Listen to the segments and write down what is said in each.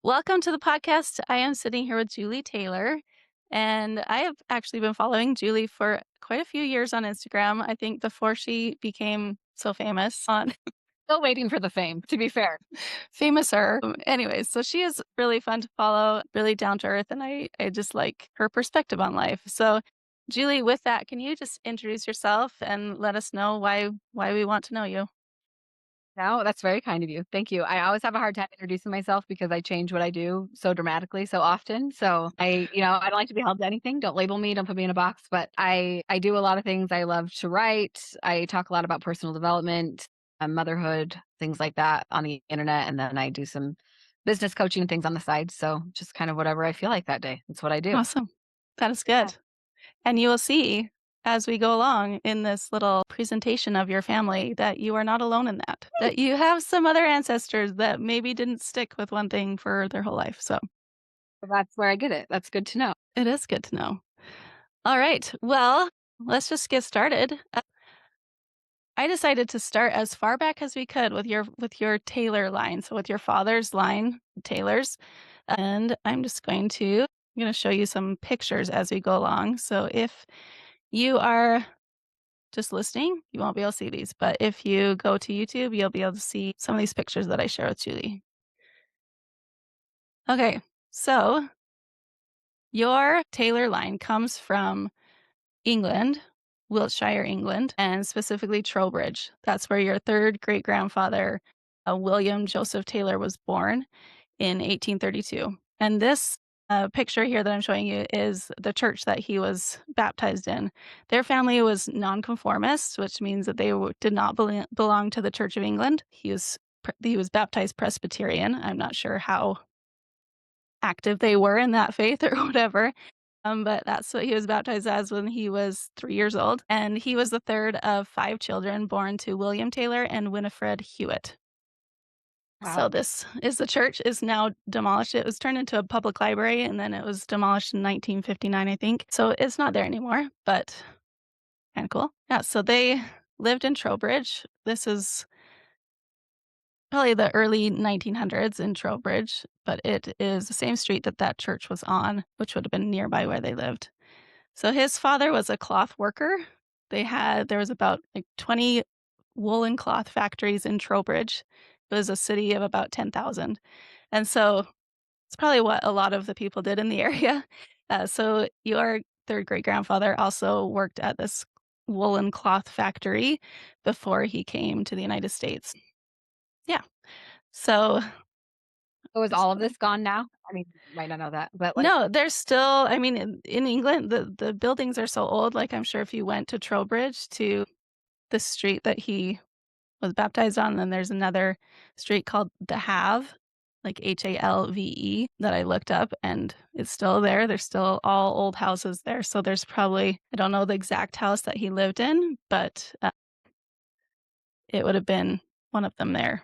Welcome to the podcast. I am sitting here with Julie Taylor, and I have actually been following Julie for quite a few years on Instagram. I think before she became so famous on Still waiting for the fame, to be fair. Famouser. Anyways, so she is really fun to follow, really down to earth, and I just like her perspective on life. So, Julie, with that, can you just introduce yourself and let us know why we want to know you? No, that's very kind of you. Thank you. I always have a hard time introducing myself because I change what I do so dramatically so often. So I don't like to be held to anything. Don't label me, don't put me in a box, but I do a lot of things. I love to write. I talk a lot about personal development, motherhood, things like that on the internet, and then I do some business coaching and things on the side. So just kind of whatever I feel like that day. That's what I do. Awesome. That is Yeah. good. And you will see as we go along in this little presentation of your family that you are not alone in that, that you have some other ancestors that maybe didn't stick with one thing for their whole life. So So that's where I get it. That's good to know. it is good to know. All right. Well, let's just get started. I decided to start as far back as we could with your Taylor line. So with your father's line, Taylor's. And I'm going to show you some pictures as we go along. So if you are just listening, you won't be able to see these. But if you go to YouTube, you'll be able to see some of these pictures that I share with Julie. Okay, so your Taylor line comes from England, Wiltshire, England, and specifically Trowbridge. That's where your third great grandfather, William Joseph Taylor, was born in 1832. And this picture here that I'm showing you is the church that he was baptized in. Their family was nonconformist, which means that they did not belong to the Church of England. He was baptized Presbyterian. I'm not sure how active they were in that faith or whatever. But that's what he was baptized as when he was 3 years old. And he was the third of five children born to William Taylor and Winifred Hewitt. So Wow. the church is now demolished. It was turned into a public library and then it was demolished in 1959, I think. So it's not there anymore, but kind of cool. Yeah, so they lived in Trowbridge. This is probably the early 1900s in Trowbridge, but it is the same street that that church was on, which would have been nearby where they lived. So his father was a cloth worker. There was about like 20 woolen cloth factories in Trowbridge. It was a city of about 10,000. And so it's probably what a lot of the people did in the area. So your third great grandfather also worked at this woolen cloth factory before he came to the United States. Yeah. So So is just all of this gone now? I mean, you might not know that, but like, no, there's still, I mean, in England, the buildings are so old. Like I'm sure if you went to Trowbridge to the street that he was baptized on, then there's another street called the Have, like Halve, that I looked up, and it's still there. There's still all old houses there. So there's probably, I don't know the exact house that he lived in, but it would have been one of them there.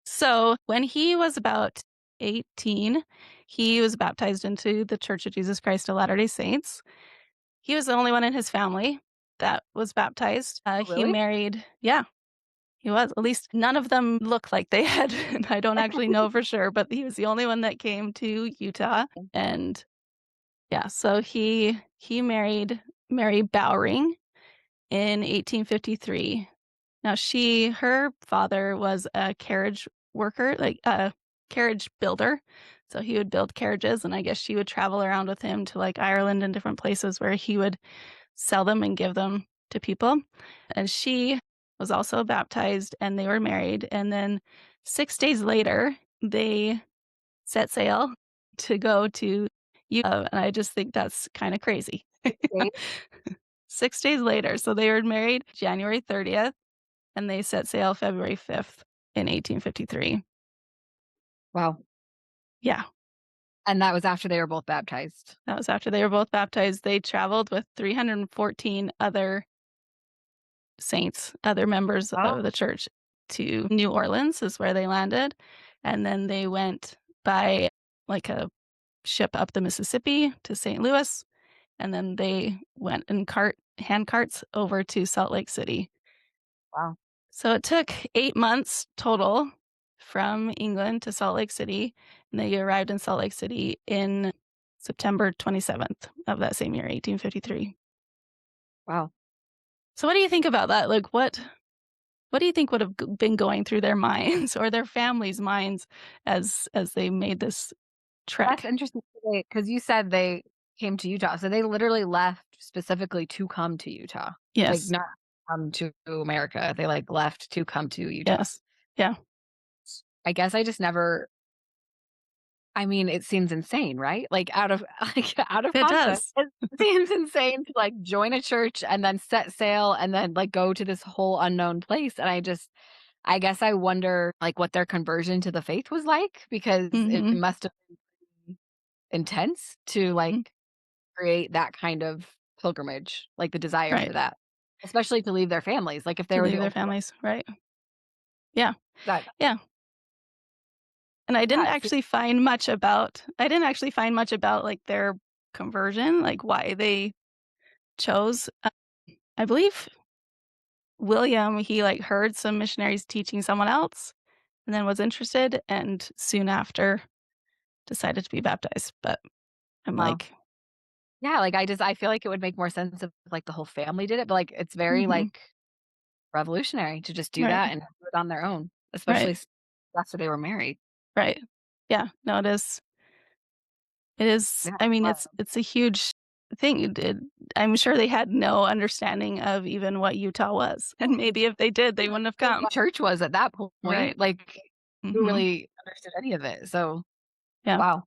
So when he was about 18, he was baptized into the Church of Jesus Christ of Latter-day Saints. He was the only one in his family that was baptized. oh, He really? married, yeah, he was. At least none of them looked like they had. And I don't actually know for sure, but he was the only one that came to Utah. And yeah, so he married Mary Bowring in 1853. Now her father was a carriage worker, like a carriage builder. So he would build carriages, and I guess she would travel around with him to like Ireland and different places where he would sell them and give them to people. And she was also baptized and they were married. And then 6 days later, they set sail to go to Utah. And I just think that's kind of crazy. Okay. 6 days later. So they were married January 30th and they set sail February 5th in 1853. Wow. Yeah, And that was after they were both baptized. that was after they were both baptized. They traveled with 314 other saints, other members Oh, of the church to New Orleans is where they landed. And then they went by like a ship up the Mississippi to St. Louis. And then they went in hand carts over to Salt Lake City. wow. So it took 8 months total from England to Salt Lake City, and they arrived in Salt Lake City in September 27th of that same year, 1853. Wow. So what do you think about that? Like, what do you think would have been going through their minds or their families' minds as they made this That's trek? interesting because you said they came to Utah, so they literally left specifically to come to Utah, like, Yes. not come to America. They, like, left to come to Utah. Yes. Yeah. I guess I just never I mean, it seems insane, right? Like, out of like, out of It context, does. it seems insane to, like, join a church and then set sail and then, like, go to this whole unknown place, and I guess I wonder, like, what their conversion to the faith was like because it Mhm. must have been intense to, Mhm. like, create that kind of pilgrimage, like, the desire Right. for that, especially to leave their families, like, if they To were the leave their only one families. Right. Yeah. that Yeah. And yeah, see I didn't actually find much about, like, their conversion, like, why they chose I believe William, he, like, heard some missionaries teaching someone else and then was interested and soon after decided to be baptized, but I'm wow. like, Yeah, like, I feel like it would make more sense if, like, the whole family did it, but, like, it's very, mhm, like, revolutionary to just do right, that and do it on their own, especially right, s after they were married. right. Yeah, no, it is Yeah, I mean, wow. it's a huge thing, I'm sure they had no understanding of even what Utah was, and maybe if they did, they Like, wouldn't have even come. what church was at that Right. point, like, who Mhm. really understood any of it, so, Yeah. wow.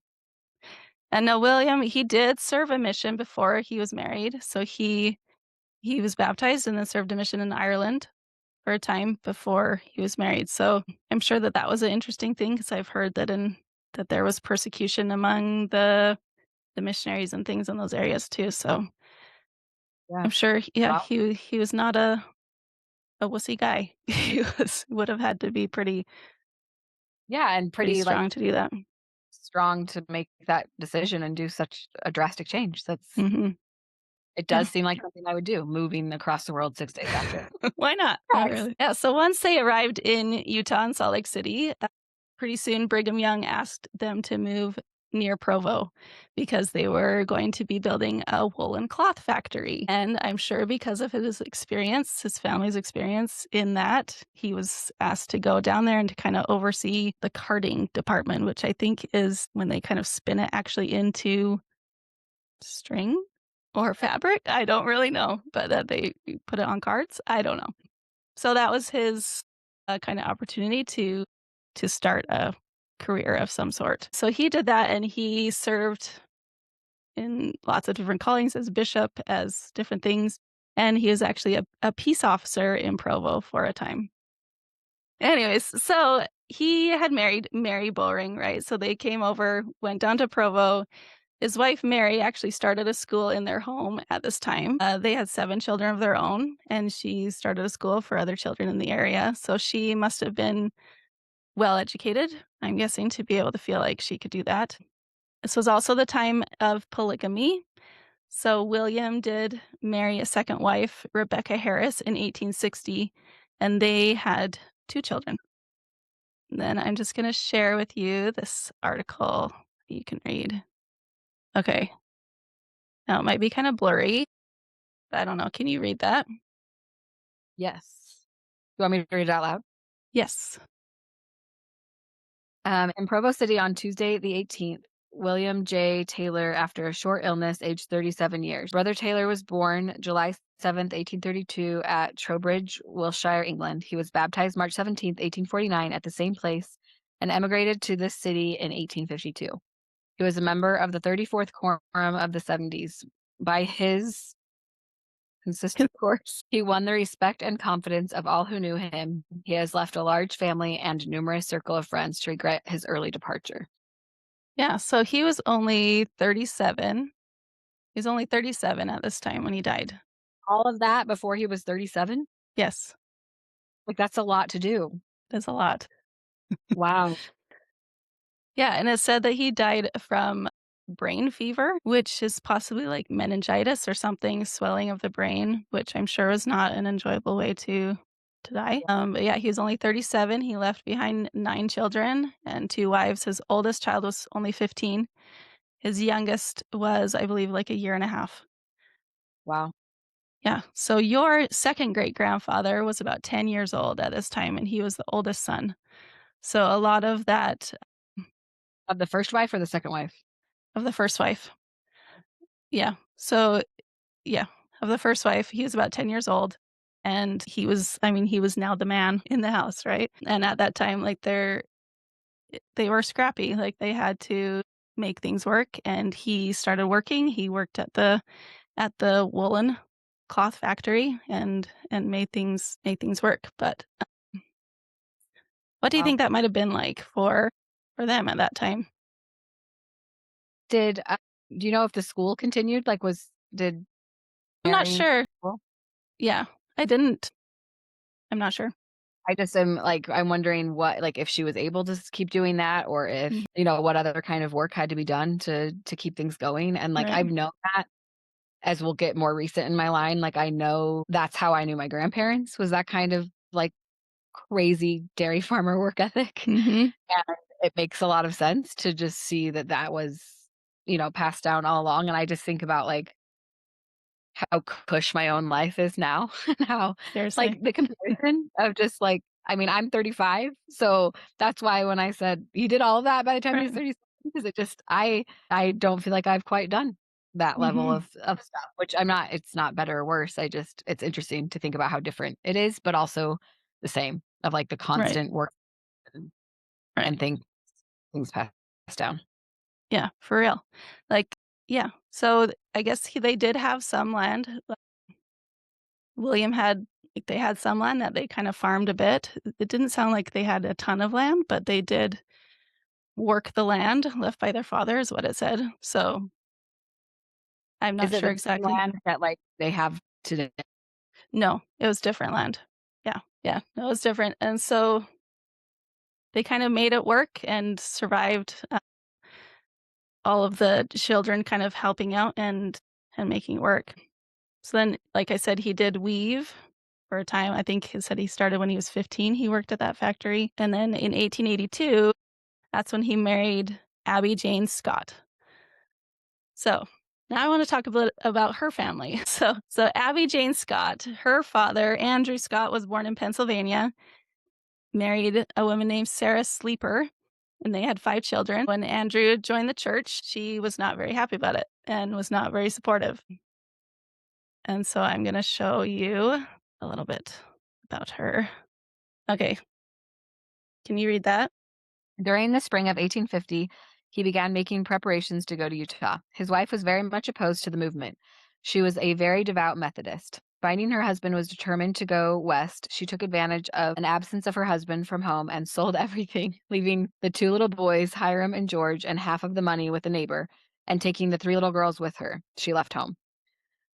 And now William, he did serve a mission before he was married, so he was baptized and then served a mission in Ireland for a time before he was married, so I'm sure that that was an interesting thing because 'cause I've heard that there was persecution among the missionaries and things in those areas too, so Yeah, I'm sure yeah, wow. he was not a wussy guy. He would have had to be Yeah, and pretty pretty, like, strong to do that. strong to make that decision and do such a drastic change, Mhm. it Yeah. does seem like something I would do, moving across the world 6 days after. Why not? Not Yes. really. Yeah, so once they arrived in Utah and Salt Lake City, pretty soon Brigham Young asked them to move near Provo because they were going to be building a woolen cloth factory. And I'm sure because of his experience, his family's experience in that, he was asked to go down there and to kind of oversee the carding department, which I think is when they kind of spin it actually into string or fabric. I don't really know, but that they put it on cards. I don't know. So that was his, kinda opportunity to start a career of some sort. So he did that, and he served in lots of different callings as bishop, as different things, and he was actually a peace officer in Provo for a time. Anyways, so he had married Mary Bowring, right? So they came over, went down to Provo. His wife, Mary, actually started a school in their home at this time. They had 7 children of their own, and she started a school for other children in the area, so she must have been well-educated, I'm guessing, to be able to feel like she could do that. This was also the time of polygamy, so William did marry a second wife, Rebecca Harris, in 1860, and they had 2 children. And then I'm just gonna share with you this article you can read. Okay. Now it might be kinda blurry. I don't know, can you read that? Yes. You want me to read it out loud? Yes. In Provo City on Tuesday, the 18th, William J. Taylor, after a short illness, aged 37 years. Brother Taylor was born July 7th, 1832, at Trowbridge, Wiltshire, England. He was baptized March 17th, 1849, at the same place and emigrated to this city in 1852. He was a member of the 34th Quorum of the 70s. By his consistent course, he won the respect and confidence of all who knew him. He has left a large family and numerous circle of friends to regret his early departure. Yeah, so he was only 37. He was only 37 at this time when he died. All of that before he was 37? Yes, Like, that's a lot to do. that's a lot. Wow. Yeah, and it said that he died from brain fever, which is possibly like meningitis or something, swelling of the brain, which I'm sure is not an enjoyable way to to die. But yeah, he was only 37. He left behind 9 children and 2 wives. His oldest child was only 15. His youngest was, I believe, like a year and a half. Wow. Yeah. So your second great grandfather was about 10 years old at this time, and he was the oldest son. So a lot of that Of the first wife or the second wife? of the first wife. Yeah. So yeah, of the first wife, he was about 10 years old, and he was, I mean, he was now the man in the house, right? And at that time, like, they were scrappy, like, they had to make things work, and he started working. He worked at the woolen cloth factory and made things work. But what do you Wow. think that might have been like for them at that time? Did do you know if the school continued? Like, was did I'm not Mary sure. school? Yeah, I didn't I'm not sure. I just am like, I'm wondering what, like, if she was able to keep doing that, or if, Mhm. what other kind of work had to be done to keep things going. And like, Right. I've known that as we'll get more recent in my line, like, I know that's how I knew my grandparents, was that kind of like crazy dairy farmer work ethic. Mhm. And it makes a lot of sense to just see that that was, passed down all along. And I just think about like how cush my own life is now, and how, like, Seriously. the comparison of just, like, I mean, I'm 35, so that's why when I said, "You did all of that by the time he was Right. 37," because it just I don't feel like I've quite done that level Mhm. of stuff, which it's not better or worse, it's interesting to think about how different it is, but also the same, of, like, the Right. constant work and Right. and things passed down. Yeah, for real. Like, yeah. So I guess they did have some land. William had like, they had some land that they kind of farmed a bit. It didn't sound like they had a ton of land, but they did work the land left by their father is what it said. So, I'm Is not it sure the same exactly. land that, like, they have today? No, it was different land. Yeah, yeah, no, it was different, and so they kind of made it work and survived, all of the children kind of helping out and making it work. So then, like I said, he did weave for a time. I think he said he started when he was 15, he worked at that factory, and then in 1882, that's when he married Abby Jane Scott. So, now I wanna talk a bit about her family. So Abby Jane Scott, her father, Andrew Scott, was born in Pennsylvania, married a woman named Sarah Sleeper, and they had 5 children. When Andrew joined the church, she was not very happy about it and was not very supportive. And so I'm gonna show you a little bit about her. Okay, can you read that? During the spring of 1850, he began making preparations to go to Utah. His wife was very much opposed to the movement. She was a very devout Methodist. Finding her husband was determined to go west, she took advantage of an absence of her husband from home and sold everything, leaving the 2 little boys, Hiram and George, and half of the money with a neighbor, and taking the 3 little girls with her. She left home.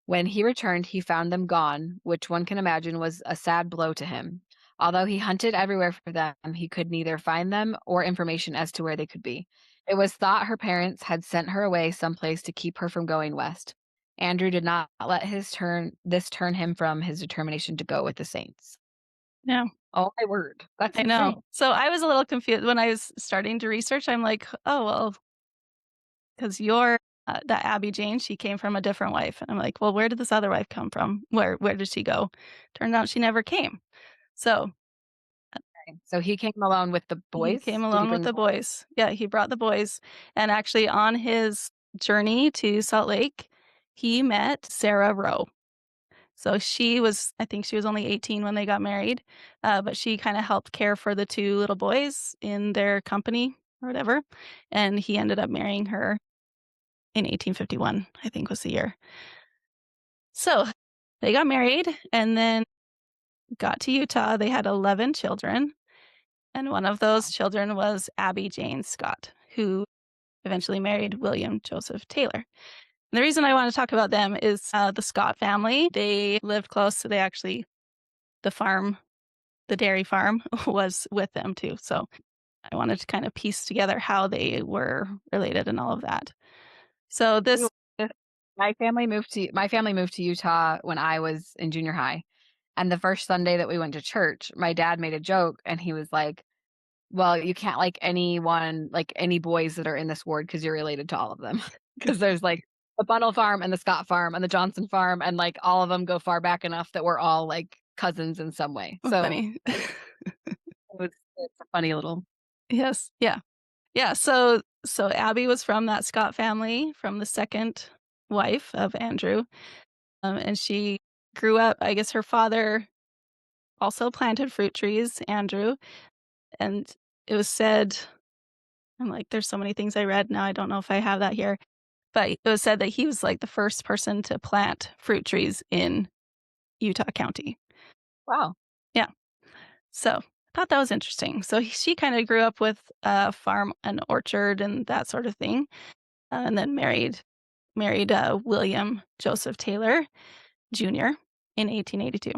When he returned, he found them gone, which one can imagine was a sad blow to him. Although he hunted everywhere for them, he could neither find them or information as to where they could be. It was thought her parents had sent her away someplace to keep her from going west. Andrew did not let this turn him from his determination to go with the saints. Yeah, Oh my word. That's I know. insane. So I was a little confused when I was starting to research, I'm like, "Oh, well, 'cause that Abby Jane, she came from a different wife." And I'm like, "Well, where did this other wife come from? Where did she go?" Turned out she never came. So, So he came alone with the he came boys? Did he alone with bring the the boys? boys. Yeah, he brought the boys, and actually on his journey to Salt Lake, he met Sarah Rowe. So she was I think she was only 18 when they got married, but she kinda helped care for the 2 little boys in their company or whatever, and he ended up marrying her in 1851, I think was the year. So, they got married and then got to Utah. They had 11 children, and one of those children was Abby Jane Scott, who eventually married William Joseph Taylor. And the reason I wanna talk about them is, the Scott family. They lived close, so they actually the farm the dairy farm was with them too, so I wanted to kind of piece together how they were related and all of that. So We this were- My family moved to Utah when I was in junior high. And the first Sunday that we went to church, my dad made a joke and he was like, "Well, you can't like anyone, like any boys that are in this ward because you're related to all of them." Because there's like the Bunnell farm and the Scott farm and the Johnson farm, and like all of them go far back enough that we're all like cousins in some way. Oh, So funny. it's a funny little. Yes, yeah. Yeah, so Abby was from that Scott family, from the 2nd wife of Andrew, and she grew up I guess her father also planted fruit trees, Andrew, and it was said I'm like, there's so many things I read, now I don't know if I have that here, but it was said that he was, like, the first person to plant fruit trees in Utah County. Wow. Yeah, so, I thought that was interesting. So, she kinda grew up with a farm and orchard and that sort of thing, and then married William Joseph Taylor Jr. in 1882.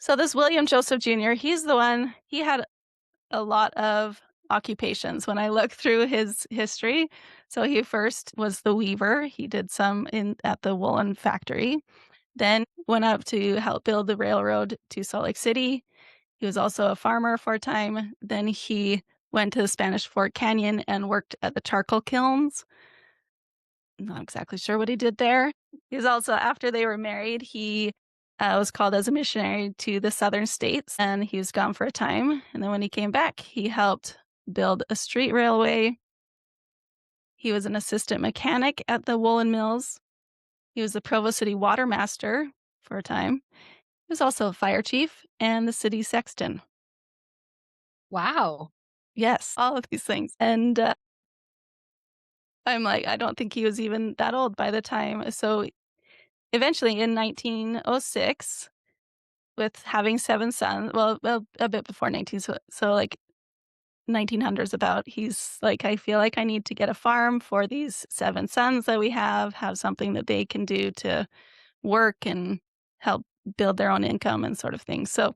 So this William Joseph Jr., he's the one he had a lot of occupations when I look through his history. So he first was the weaver. He did some in at the woolen factory, then went up to help build the railroad to Salt Lake City. He was also a farmer for a time. Then he went to the Spanish Fort Canyon and worked at the charcoal kilns. Not exactly sure what he did there. He was also after they were married, he, was called as a missionary to the southern states, and he was gone for a time, and then when he came back, he helped build a street railway. He was an assistant mechanic at the woolen mills. He was the Provo city water master for a time. He was also a fire chief and the city sexton. Wow. Yes, all of these things, and, I'm like, I don't think he was even that old by the time so eventually in 1906 with having 7 sons well, a bit before 19 so, like, 1900s about, he's like, "I feel like I need to get a farm for these 7 sons that we have something that they can do to work and help build their own income and sort of thing." So,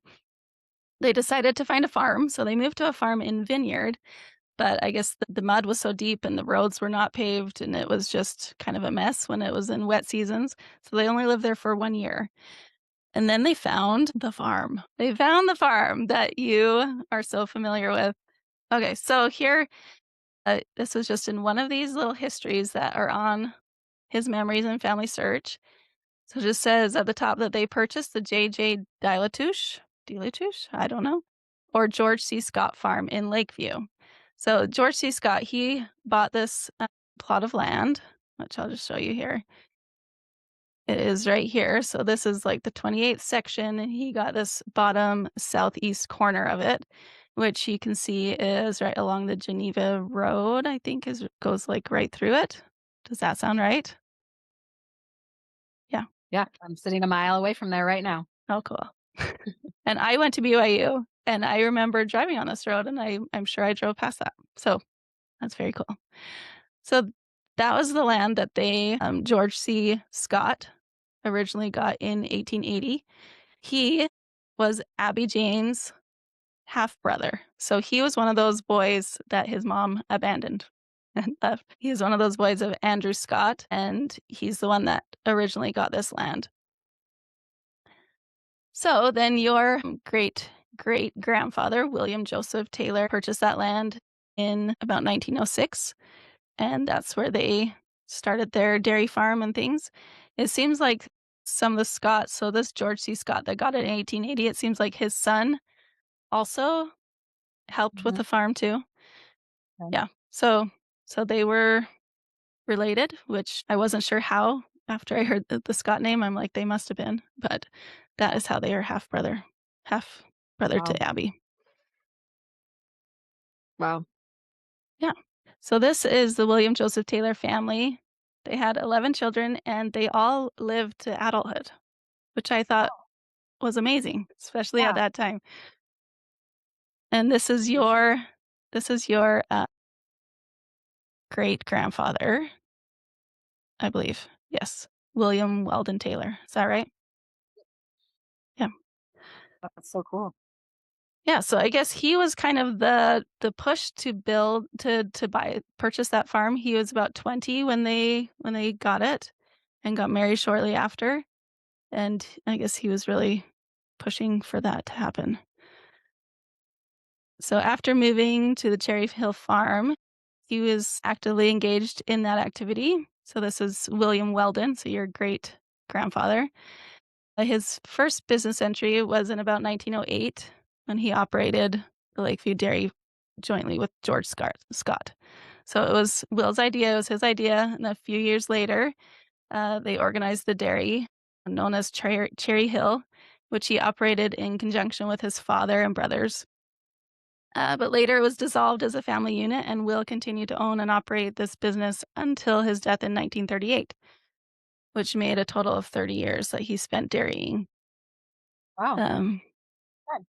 they decided to find a farm, so they moved to a farm in Vineyard, but I guess the mud was so deep and the roads were not paved, and it was just kind of a mess when it was in wet seasons, so they only lived there for 1 year. And then they found the farm. They found the farm that you are so familiar with. Okay, so here, this was just in one of these little histories that are on his memories and family search. So it just says at the top that they purchased the J.J. Delatouche? I don't know, or George C. Scott Farm in Lakeview. So George C. Scott, he bought this plot of land, which I'll just show you here. It is right here. So this is like the 28th section, and he got this bottom southeast corner of it, which you can see is right along the Geneva Road, I think is goes like right through it. Does that sound right? Yeah. Yeah, I'm sitting a mile away from there right now. Oh, cool. And I went to BYU, and I remember driving on this road, and I'm sure I drove past that. So that's very cool. So that was the land that they, George C. Scott originally got in 1880. He was Abby Jane's half-brother. So he was one of those boys that his mom abandoned and left. He is one of those boys of Andrew Scott, and he's the one that originally got this land. So then your great-great-grandfather, William Joseph Taylor, purchased that land in about 1906, and that's where they started their dairy farm and things. It seems like some of the Scotts so this George C. Scott that got it in 1880, it seems like his son also helped with Mhm. the farm too. Okay. Yeah. So they were related, which I wasn't sure how after I heard the Scott name, I'm like, "They must have been," but that is how they are half brother Wow. to Abby. Wow. Yeah. So this is the William Joseph Taylor family. They had 11 children, and they all lived to adulthood, which I thought was amazing, especially at Yeah. that time. And this is your great-grandfather, I believe. Yes. William Weldon Taylor. Is that right? Yeah. That's so cool. Yeah, so I guess he was kind of the push to build to buy purchase that farm. He was about 20 when they got it and got married shortly after. and I guess he was really pushing for that to happen. So after moving to the Cherry Hill farm, he was actively engaged in that activity. So this is William Weldon, so your great grandfather. His first business entry was in about 1908 when he operated the Lakeview Dairy jointly with George Scott. So it was Will's idea, it was his idea, and a few years later, they organized the dairy known as Cherry Hill, which he operated in conjunction with his father and brothers. But later it was dissolved as a family unit, and Will continued to own and operate this business until his death in 1938, which made a total of 30 years that he spent dairying. Wow. Um, Good.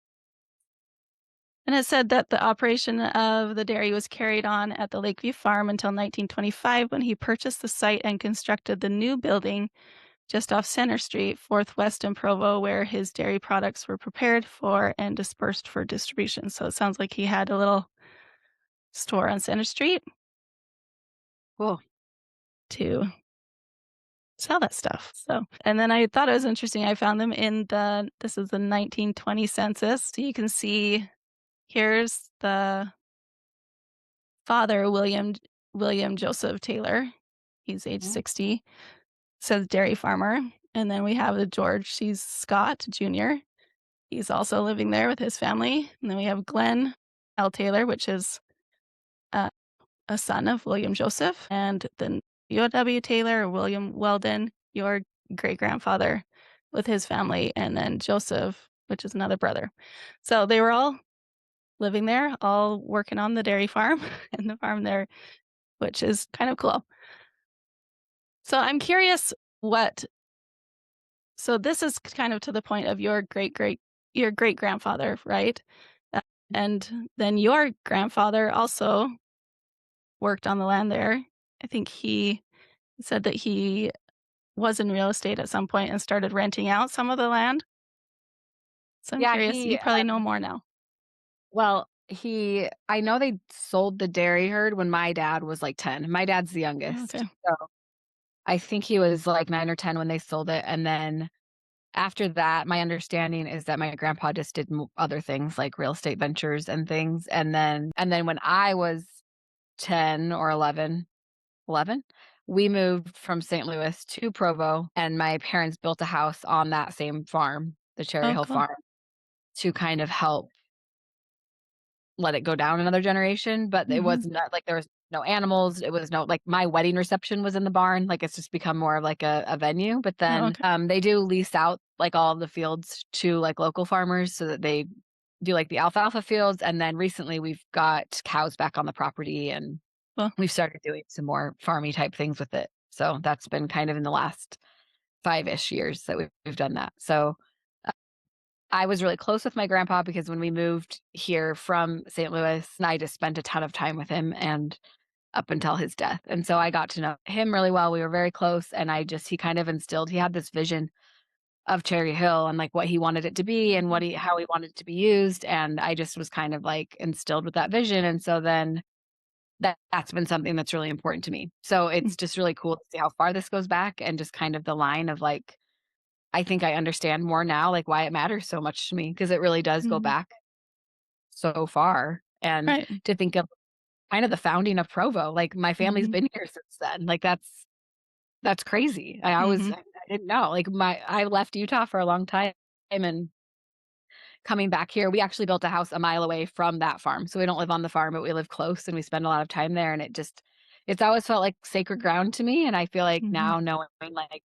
and it said that the operation of the dairy was carried on at the Lakeview farm until 1925 when he purchased the site and constructed the new building just off Center Street, 4th West in Provo, where his dairy products were prepared for and dispersed for distribution. So it sounds like he had a little store on Center Street Cool. to sell that stuff. So, and then I thought it was interesting. I found them in this is the 1920 census. So you can see here's the father, William Joseph Taylor. He's age Mhm. 60, says dairy farmer. And then we have the George, he's Scott Jr. He's also living there with his family. And then we have Glenn L. Taylor, which is uh, a son of William Joseph, and then W. Taylor, William Weldon, your great grandfather with his family, and then Joseph, which is another brother. So they were all living there, all working on the dairy farm and the farm there, which is kind of cool. So I'm curious what so this is kind of to the point of your great grandfather, right? Uh, and then your grandfather also worked on the land there. I think he said that he was in real estate at some point and started renting out some of the land. So I'm Yeah, curious, you probably know more now. I know they sold the dairy herd when my dad was like 10. My dad's the Oh, youngest. okay. So I think he was like 9 or 10 when they sold it. And then after that, my understanding is that my grandpa just did other things like real estate ventures and things. And then when I was 10 or 11, we moved from St. Louis to Provo, and my parents built a house on that same farm, the Cherry Oh, Hill cool. farm, to kind of help let it go down another generation, but it Mhm. was not like there was no animals, it was no like, my wedding reception was in the barn, like, it's just become more of like a venue, but Oh, then, okay. they do lease out, like, all of the fields to, like, local farmers so that they do, like, the alfalfa fields, and then recently we've got cows back on the property, and Well, we've started doing some more farmy type things with it. So that's been kind of in the last 5-ish years that we've done that. So I was really close with my grandpa because when we moved here from St. Louis, I just spent a ton of time with him and up until his death. And so I got to know him really well. We were very close and he kind of instilled, he had this vision of Cherry Hill and like what he wanted it to be and mhm, how he wanted it to be used. And I just was kind of like instilled with that vision. And so then that's been something that's really important to me. So mm, it's just really cool to see how far this goes back and just kind of the line of like, I think I understand more now, like why it matters so much to me because it really does go mhm. back so far, and Right. to think of kind of the founding of Provo, like, my family's Mhm, been here since then, like, that's crazy. mhm, I didn't know, like, I left Utah for a long time, and coming back here we actually built a house a mile away from that farm, so we don't live on the farm, but we live close, and we spend a lot of time there, and it's always felt like sacred ground to me, and I feel like mhm, now knowing, like,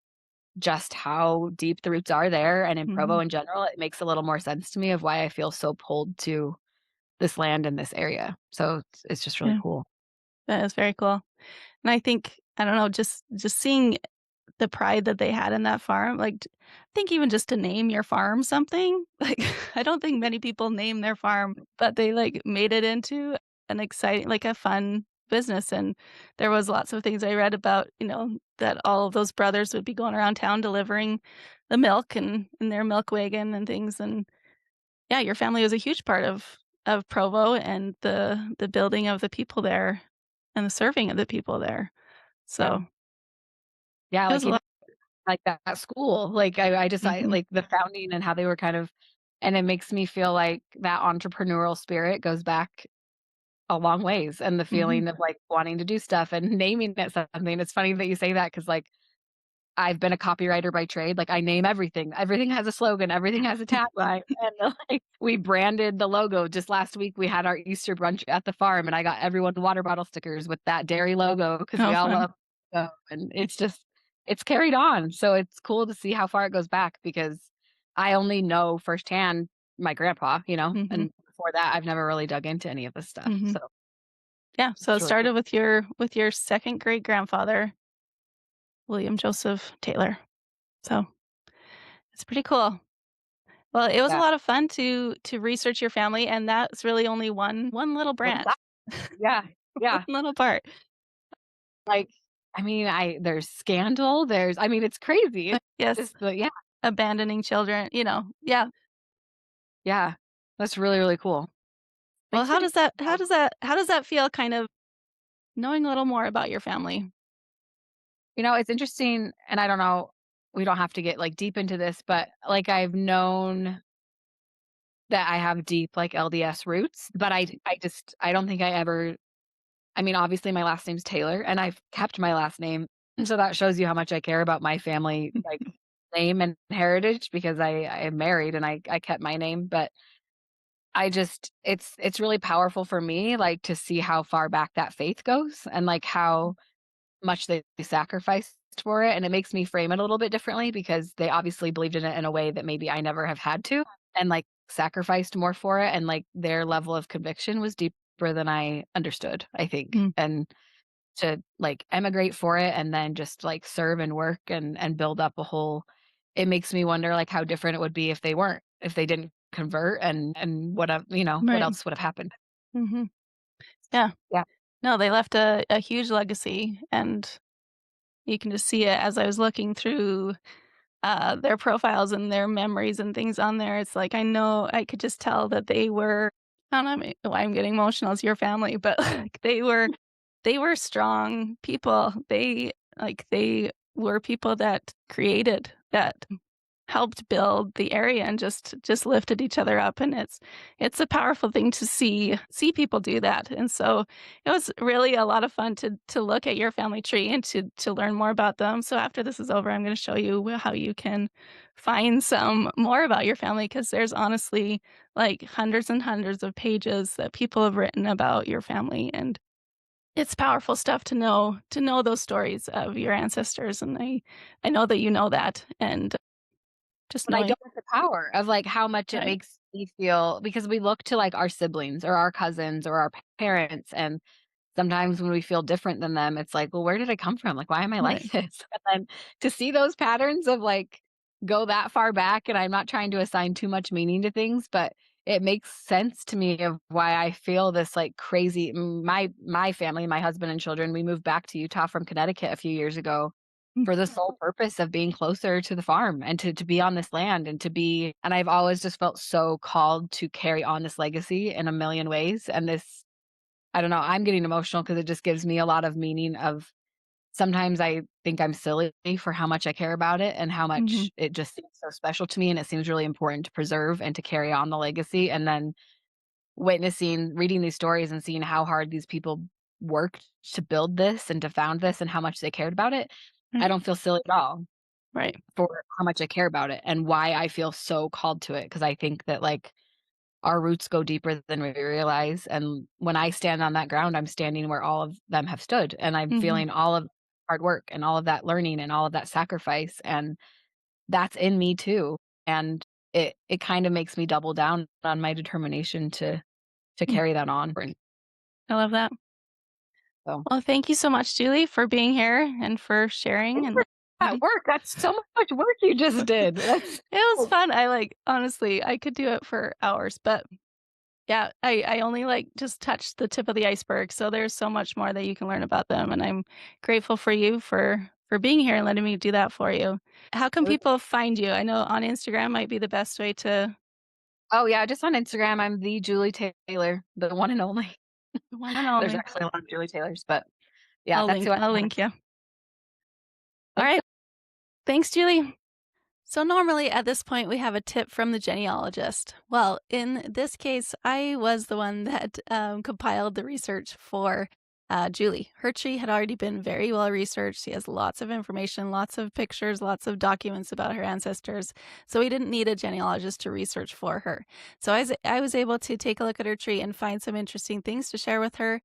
just how deep the roots are there and in Provo mhm. in general, it makes a little more sense to me of why I feel so pulled to this land in this area. So it's just really Yeah, cool. that is very cool. And I think, I don't know, just seeing the pride that they had in that farm, like, I think even just to name your farm something, like, I don't think many people name their farm, but they, like, made it into an exciting like, a fun business, and there was lots of things I read about, that all of those brothers would be going around town delivering the milk and in their milk wagon and things, and, yeah, your family was a huge part of Provo and the building of the people there and the serving of the people there. Yeah. So, Yeah, it was like a even lot. like that school. Like, I just I Mhm, like the founding and how they were kind of and it makes me feel like that entrepreneurial spirit goes back a long ways, and the mhm, feeling of, like, wanting to do stuff and naming it something. It's funny that you say that because like, I've been a copywriter by trade, like, I name everything. Everything has a slogan, everything has a tagline, and, like, we branded the logo. Just last week, we had our Easter brunch at the farm, and I got everyone water bottle stickers with that dairy logo because we how all fun. love and it's just it's carried on, so it's cool to see how far it goes back because I only know firsthand my grandpa, Mhm, and before that, I've never really dug into any of this stuff, mhm. so Yeah, so it it's really started cool. with your second great grandfather, William Joseph Taylor. So, it's pretty cool. Well, it was a Yeah. lot of fun to research your family, and that's really only one little One branch, side. Yeah, one yeah. little part. Like, I mean, I there's scandal, I mean, it's crazy. It's Yes, just the yeah, abandoning children, yeah. yeah. That's really, really cool. Well, Makes me how does that feel kind of knowing a little more about your family? it's interesting, and I don't know, we don't have to get, like, deep into this, but, like, I've known that I have deep, like, LDS roots, but I don't think I ever I mean, obviously, my last name's Taylor, and I've kept my last name, and so that shows you how much I care about my family, like, name and heritage because I am married and I kept my name, but I just it's really powerful for me, like, to see how far back that faith goes and, like, how much they sacrificed for it, and it makes me frame it a little bit differently because they obviously believed in it in a way that maybe I never have had to and, like, sacrificed more for it, and, like, their level of conviction was deeper than I understood, I think, Mm, and to, like, emigrate for it and then just, like, serve and work and build up a whole it makes me wonder, like, how different it would be if they weren't if they didn't convert and what right. else would have happened. Mhm. Yeah. Yeah. No, they left a huge legacy, and you can just see it as I was looking through, their profiles and their memories and things on there. It's like, I know I could just tell that they were I don't know why I'm getting emotional, it's your family, but, like, they were strong people. They were people that created, that helped build the area and just lifted each other up, and it's a powerful thing to see people do that, and so it was really a lot of fun to look at your family tree and to learn more about them. So after this is over, I'm gonna show you how you can find some more about your family because there's honestly, like, hundreds and hundreds of pages that people have written about your family, and it's powerful stuff to know those stories of your ancestors, and I know that you know that, and just But I knowing don't have the power of, like, how much it right. makes me feel because we look to, like, our siblings or our cousins or our parents, and sometimes when we feel different than them, it's like, "Well, where did I come from? Like, why am I like Right. this?" And then to see those patterns of, like, go that far back, and I'm not trying to assign too much meaning to things, but it makes sense to me of why I feel this, like, crazy my family, my husband and children, we moved back to Utah from Connecticut a few years ago Mm, for the sole purpose of being closer to the farm and to be on this land and to be and I've always just felt so called to carry on this legacy in a million ways, and this I don't know, I'm getting emotional because it just gives me a lot of meaning of sometimes I think I'm silly for how much I care about it and how mhm, much it just seems so special to me, and it seems really important to preserve and to carry on the legacy, and then reading these stories and seeing how hard these people worked to build this and to found this and how much they cared about it, I right, don't feel silly at all right, for how much I care about it and why I feel so called to it because I think that, like, our roots go deeper than we realize, and when I stand on that ground, I'm standing where all of them have stood, and I'm mhm, feeling all of hard work and all of that learning and all of that sacrifice, and that's in me too, and it kinda makes me double down on my determination to mm, carry that on, and I love that. so Well, thank you so much, Julie, for being here and for sharing thanks for and that letting work, that's so much work you just did, that's it was oh, fun. Honestly, I could do it for hours, but yeah, I only, like, just touched the tip of the iceberg, so there's so much more that you can learn about them, and I'm grateful for you for being here and letting me do that for you. How can people find you? I know on Instagram might be the best way to oh, yeah, just on Instagram, I'm the Julie Taylor, the one and only. the one and There's only. actually a lot of Julie Taylors, but yeah, that's who I I'll am. link you. Thanks Alright. Thanks, Julie. So, normally at this point, we have a tip from the genealogist. Well, in this case, I was the one that compiled the research for Julie. Her tree had already been very well researched. She has lots of information, lots of pictures, lots of documents about her ancestors. So, we didn't need a genealogist to research for her. So, I was able to take a look at her tree and find some interesting things to share with her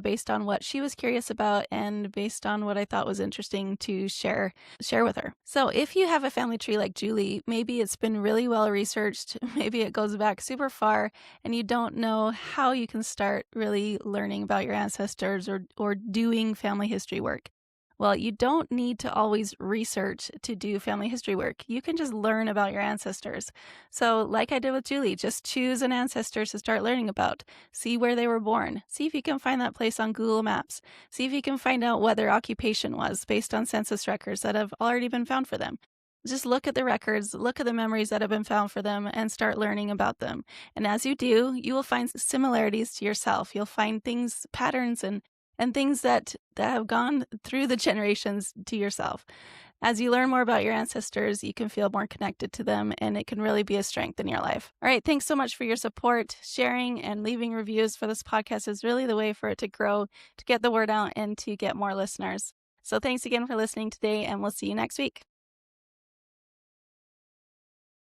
based on what she was curious about and based on what I thought was interesting to share with her. So, if you have a family tree like Julie, maybe it's been really well researched, maybe it goes back super far and you don't know how you can start really learning about your ancestors or doing family history work. Well, you don't need to always research to do family history work. You can just learn about your ancestors. So, like I did with Julie, just choose an ancestor to start learning about. See where they were born. See if you can find that place on Google Maps. See if you can find out what their occupation was based on census records that have already been found for them. Just look at the records, look at the memories that have been found for them, and start learning about them. And as you do, you will find similarities to yourself. You'll find things, patterns, and things that have gone through the generations to yourself. As you learn more about your ancestors, you can feel more connected to them, and it can really be a strength in your life. All right, thanks so much for your support. Sharing and leaving reviews for this podcast is really the way for it to grow, to get the word out, and to get more listeners. So thanks again for listening today, and we'll see you next week.